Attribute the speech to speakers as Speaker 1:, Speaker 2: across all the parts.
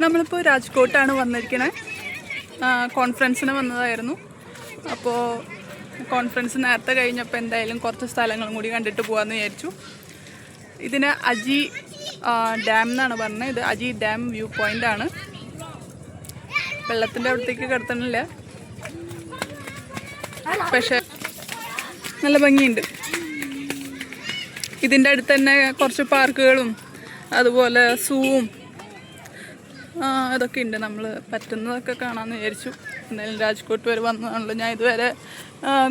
Speaker 1: നമ്മളിപ്പോൾ രാജ്കോട്ടാണ് വന്നിരിക്കണേ. കോൺഫറൻസിന് വന്നതായിരുന്നു. അപ്പോൾ കോൺഫറൻസ് നേരത്തെ കഴിഞ്ഞപ്പോൾ എന്തായാലും കുറച്ച് സ്ഥലങ്ങളും കൂടി കണ്ടിട്ട് പോകാമെന്ന് വിചാരിച്ചു. ഇതിന് അജി ഡാം എന്നാണ് പറഞ്ഞത്. ഇത് അജി ഡാം വ്യൂ പോയിൻ്റ് ആണ്. വെള്ളത്തിൻ്റെ അവിടത്തേക്ക് കിടത്തണില്ല, പക്ഷെ നല്ല ഭംഗിയുണ്ട്. ഇതിൻ്റെ അടുത്ത് തന്നെ കുറച്ച് പാർക്കുകളും അതുപോലെ സൂവും അതൊക്കെ ഉണ്ട്. നമ്മൾ പറ്റുന്നതൊക്കെ കാണാമെന്ന് വിചാരിച്ചു. എന്തായാലും രാജ്കോട്ട് വരെ വന്നതാണല്ലോ. ഞാൻ ഇതുവരെ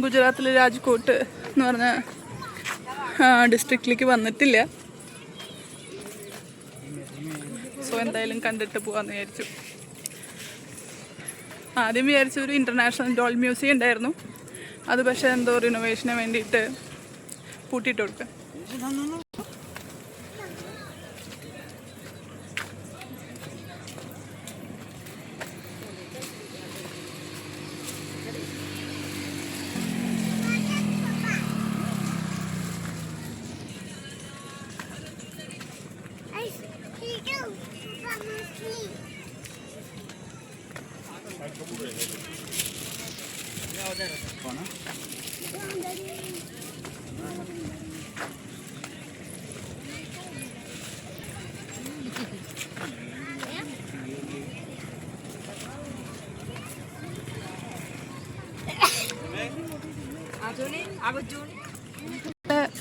Speaker 1: ഗുജറാത്തിലെ രാജ്കോട്ട് എന്ന് പറഞ്ഞ ഡിസ്ട്രിക്റ്റിലേക്ക് വന്നിട്ടില്ല. സോ എന്തായാലും കണ്ടിട്ട് പോകാമെന്ന് വിചാരിച്ചു. ആദ്യം വിചാരിച്ച ഒരു ഇൻ്റർനാഷണൽ ഡോൾ മ്യൂസിയം ഉണ്ടായിരുന്നു. അത് പക്ഷേ എന്തോ റിനോവേഷന് വേണ്ടിയിട്ട് പൂട്ടിയിട്ട് കൊടുക്കുക.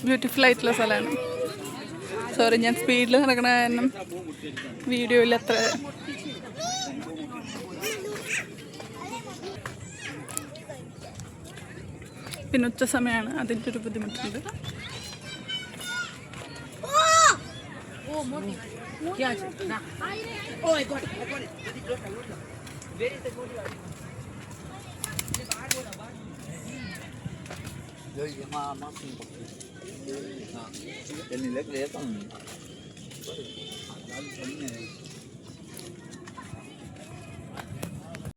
Speaker 1: ബ്യൂട്ടിഫുൾ ആയിട്ടുള്ള സ്ഥലമാണ്. സോറി, ഞാൻ സ്പീഡിൽ നടക്കണ കാരണം വീഡിയോയിൽ അത്ര പിന്നെ ഉച്ച സമയമാണ്, അതിൻ്റെ ഒരു ബുദ്ധിമുട്ടുണ്ട്.